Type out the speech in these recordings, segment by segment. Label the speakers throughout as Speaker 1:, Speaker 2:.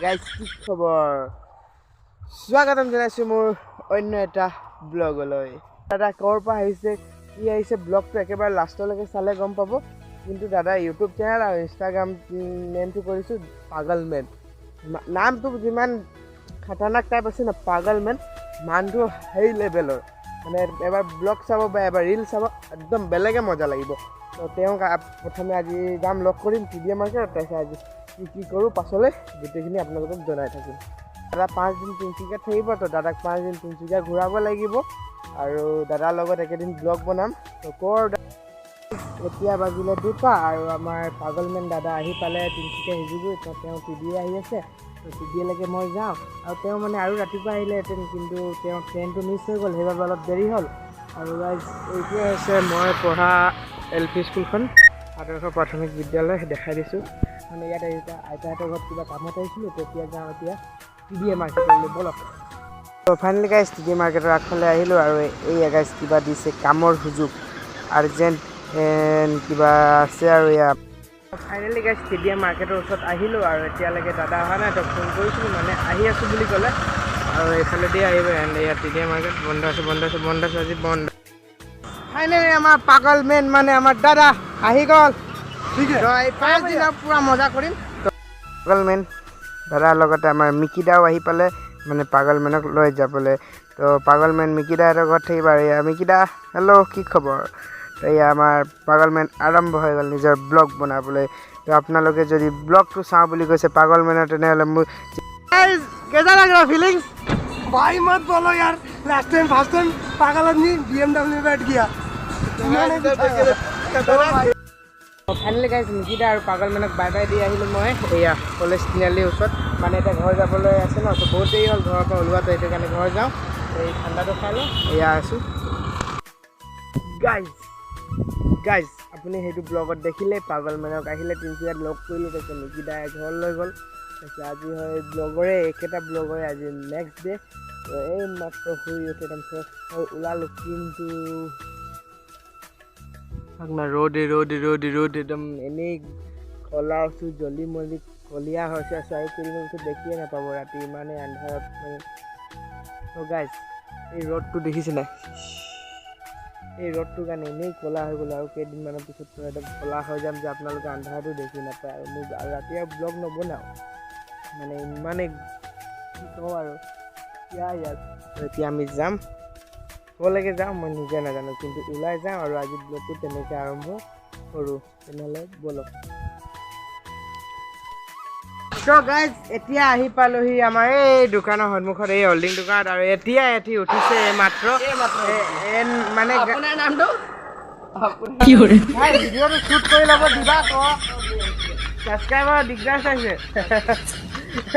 Speaker 1: Guys কি খবৰ স্বাগতম জনাইছো মোৰ অন্য এটা ব্লগলৈ দাদা ক'ৰ পৰা আহিছে কি আহিছে ব্লগটো একেবাৰে লাষ্টলৈকে চালে গম পাব কিন্তু দাদা ইউটিউব চেনেল আৰু ইনষ্টাগ্ৰাম নেমটো কৰিছোঁ পাগলমেন নামটো যিমান খাতাৰনাক টাইপ আছে ন পাগলমেন মানুহটো সেই লেভেলৰ মানে এবাৰ ব্লগ চাব বা এবাৰ ৰিল চাব একদম বেলেগে মজা লাগিব তো তেওঁক প্ৰথমে আজি যাম লগ কৰিম টিডিএ মাৰ্কেট তাৰপিছত আজি কি কৰোঁ পাছলৈ গোটেইখিনি আপোনালোকক জনাই থাকিম দাদা 5 দিন তিনিচুকীয়াত থাকিব তো দাদাক 5 দিন তিনিচুকীয়া ঘূৰাব লাগিব আৰু দাদাৰ লগত একেদিন ব্লগ বনাম তো ক'ৰ এতিয়া বাজিলে 2টা আৰু আমাৰ পাগলমেন দাদা আহি পালে তিনিচুকীয়া সিজিবই তো তেওঁ টিডিএ আহি আছে তো টিডিএলৈকে মই যাওঁ আৰু তেওঁ মানে আৰু ৰাতিপুৱা আহিলেহেঁতেন কিন্তু তেওঁ ট্ৰেইনটো মিছ হৈ গ'ল সেইবাবে অলপ দেৰি হ'ল আৰু গাইজ এইটোৱে হৈছে মই পঢ়া LP স্কুলখন আদৰ্শ প্ৰাথমিক বিদ্যালয় দেখাই দিছোঁ মানে ইয়াত আইতাহঁতৰ ঘৰত কিবা কামত আহিছিলোঁ তেতিয়া যাওঁ এতিয়া টিডিএ মাৰ্কেটলৈ বলক তো ফাইনেলি গাইজ টিডিএ মাৰ্কেটৰ আগফালে আহিলোঁ আৰু এই গাইজ কিবা দিছে কামৰ সুযোগ আৰ্জেণ্ট কিবা আছে আৰু ইয়াত ফাইনেলি গাইজ টিডিএ মাৰ্কেটৰ ওচৰত আহিলোঁ আৰু এতিয়ালৈকে দাদা অহা নাই তো ফোন কৰিছিলোঁ মানে আহি আছোঁ বুলি ক'লে আৰু এইফালেদি আহিব ইয়াত টিডিএ মাৰ্কেট বন্ধ আছে আজি বন্ধ ফাইনেলি আমাৰ পাগলমেন মানে আমাৰ দাদা আহি গ'ল ঠিক আছে এই 5 দিন পুৰা মজা কৰিম পাগলমেন দাদাৰ লগতে আমাৰ মিকিদাও আহি পালে মানে পাগলমেনক লৈ যাবলৈ তো পাগলমেন মিকিদাহঁতৰ ঘৰত থাকিব আৰু এয়া মিকিদা হেল্ল' কি খবৰ তো এয়া আমাৰ পাগলমেন আৰম্ভ হৈ গ'ল নিজৰ ব্লগ বনাবলৈ তো আপোনালোকে যদি ব্লগটো চাওঁ বুলি কৈছে পাগলমেনৰ তেনেহ'লে মোৰ কেজা লাগে ফিলিংস
Speaker 2: भाई मत बोलो यार लास्ट टाइम फर्स्ट टाइम पागल आदमी BMW में बैठ गया
Speaker 1: ফাইনেলি গাইজ মিকিদা আৰু পাগলমেনক বাই বাই দি আহিলোঁ মই এয়া কলেজ তিনিআলিৰ ওচৰত মানে এতিয়া ঘৰ যাবলৈ আছে ন তো বহুত দেৰি হ'ল ঘৰৰ পৰা ওলোৱাটো সেইটো কাৰণে ঘৰ যাওঁ এই ঠাণ্ডাটো খাই লওঁ এয়া আছোঁ গাইজ আপুনি সেইটো ব্লগত দেখিলে পাগলমেনক আহিলে তিনিচুকীয়াত লগ কৰিলোঁ তাৰপিছত মিকিদাই ঘৰলৈ গ'ল তাৰপিছত আজি হয় ব্লগৰে একেটা ব্লগৰে আজি নেক্সট ডে তো এই মাত্ৰ শুই উঠি একদম ফ্ৰেছ হৈ ওলালোঁ কিন্তু ৰ'দ একদম এনেই কলা আছোঁ জ্বলি মলি কলীয়া হৈছে আছোঁ আৰু কেইদিনৰ পিছত দেখিয়ে নাপাব ৰাতি ইমানেই আন্ধাৰত মানে তো গাইজ এই ৰ'দটো দেখিছে নাই এই ৰ'দটোৰ কাৰণে এনেই ক'লা হৈ গ'ল আৰু কেইদিনমানৰ পিছত একদম ক'লা হৈ যাম যে আপোনালোকে আন্ধাৰটো দেখি নাপায় আৰু মোৰ ৰাতি আৰু ব্লগ নবনাওঁ মানে ইমানেই কি কওঁ আৰু এতিয়া আমি যাম ক'লৈকে যাওঁ মই নিজে নাজানো কিন্তু ওলাই যাওঁ আৰু আজি ব্লগটো তেনেকৈ আৰম্ভ কৰোঁ তেনেহ'লে ব'লক তো গাইজ এতিয়া আহি পালোহি আমাৰ এই দোকানৰ সন্মুখত এই হল্ডিং দোকানত আৰু এতিয়া এটি উঠিছে মাত্ৰ মানে আপোনাৰ নামটো ভিডিঅ'টো শ্বুট কৰি ল'ব দিবা আকৌ ছাবস্ক্ৰাইবাৰ দিগদাৰ চাইছে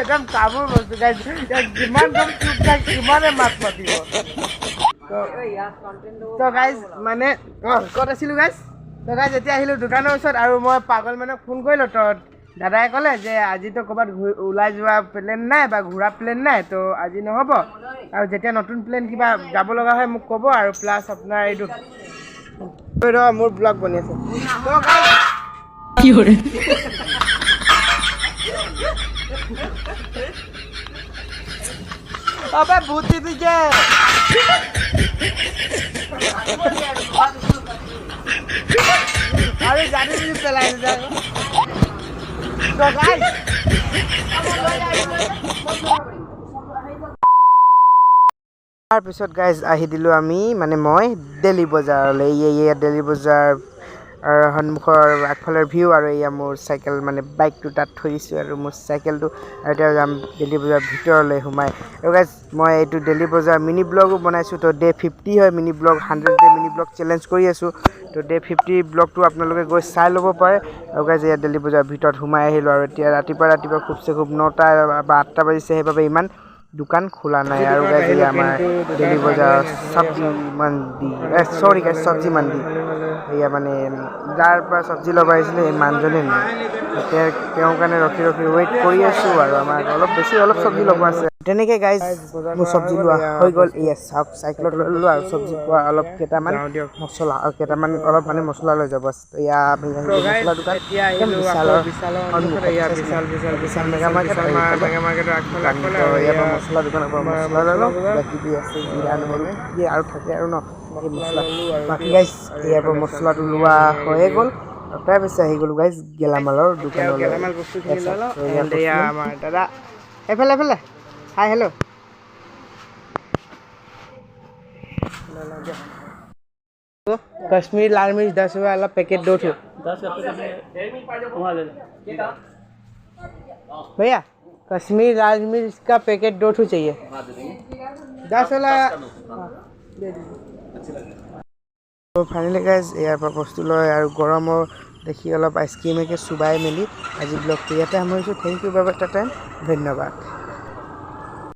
Speaker 1: একদম কামোৰ বস্তু গাইজ যিমান কম চুপ থাকে সিমানে মাত মাতিব তো গাইজ মানে ক'ত আছিলোঁ গাইজ তো গাইজ এতিয়া আহিলোঁ দোকানৰ ওচৰত আৰু মই পাগলমেনক ফোন কৰিলোঁ তো দাদাই ক'লে যে আজিতো ক'ৰবাত ওলাই যোৱা প্লেন নাই বা ঘূৰা প্লেন নাই তো আজি নহ'ব আৰু যেতিয়া নতুন প্লেন কিবা যাব লগা হয় মোক ক'ব আৰু প্লাছ আপোনাৰ এইটো মোৰ ব্লগ বনি আছে তো अबे भूती तुझे अरे जाने भी चलाए तो गाइस তাৰপিছত গাইজ আহি দিলোঁ আমি মানে মই দিল্লী বজাৰলৈ এয়া দিল্লী বজাৰ সন্মুখৰ আগফালৰ ভিউ আৰু এয়া মোৰ চাইকেল মানে বাইকটো তাত থৈ দিছোঁ আৰু মোৰ চাইকেলটো আৰু এতিয়া যাম দিল্লী বজাৰ ভিতৰলৈ সোমাই আৰু গাইজ মই এইটো দিল্লী বজাৰ মিনি ব্লগো বনাইছোঁ তো ডে 50 হয় mini blog 100 day mini blog challenge কৰি আছোঁ তো ডে 50 ব্লগটো আপোনালোকে গৈ চাই ল'ব পাৰে আৰু গাইজ এয়া দিল্লী বজাৰ ভিতৰত সোমাই আহিলোঁ আৰু এতিয়া ৰাতিপুৱা খুবচে খুব 9টা বা 8টা বাজিছে সেইবাবে ইমান দোকান খোলা নাই আৰু গাইজ আমাৰ দিল্লী বজাৰ চব্জি মান্দি এয়া মানে যাৰ পৰা চব্জি ল'ব আহিছিলে এই মানুহজনে নাই তেওঁৰ কাৰণে ৰখি ৱেইট কৰি আছোঁ আৰু আমাৰ অলপ চব্জি ল'ব আছে তেনেকৈ গাইজ মোৰ চব্জি লোৱা হৈ গ'ল। ইয়েছ চাওক চাইকেলত লৈ ল'লোঁ আৰু চব্জি পোৱা অলপ কেইটামান মছলা আৰু কেইটামান অলপ মানে মছলা লৈ যাব। এয়া আমি মছলা দোকান বিশাল মেগা মাৰ্কেট ইয়াৰ পৰা মছলা দোকানৰ পৰা মছলা লৈ লওঁ। কিবা কিবি আছে জিৰা নহৰু কি আৰু থাকে আৰু ন এই মছলা বাকী গাইজ ইয়াৰ পৰা মছলাটো লোৱা হৈয়ে গ'ল। তাৰপিছত আহি গ'লোঁ গাইজ গেলামালৰ দোকানলৈ। গেলামাল বস্তুখিনি লৈ লওঁ। এয়া আমাৰ দাদা এইফালে হাই হেল্ল' कश्मीर लाल मिर्च 10 रुपये वाला पैकेट 2 ठो भैया कश्मीर लाल मिर्च का पैकेट 2 ठो चाहिए 10 वाला तो फाइनली गाइज ইয়াৰ পৰা বস্তু লৈ আৰু গৰমৰ দেখি অলপ আইচক্ৰীমকে চুবাই মেলি আজি ব্লগটো ইয়াতে সামৰিছোঁ। থেংক ইউ বাবা টাটা ধন্যবাদ।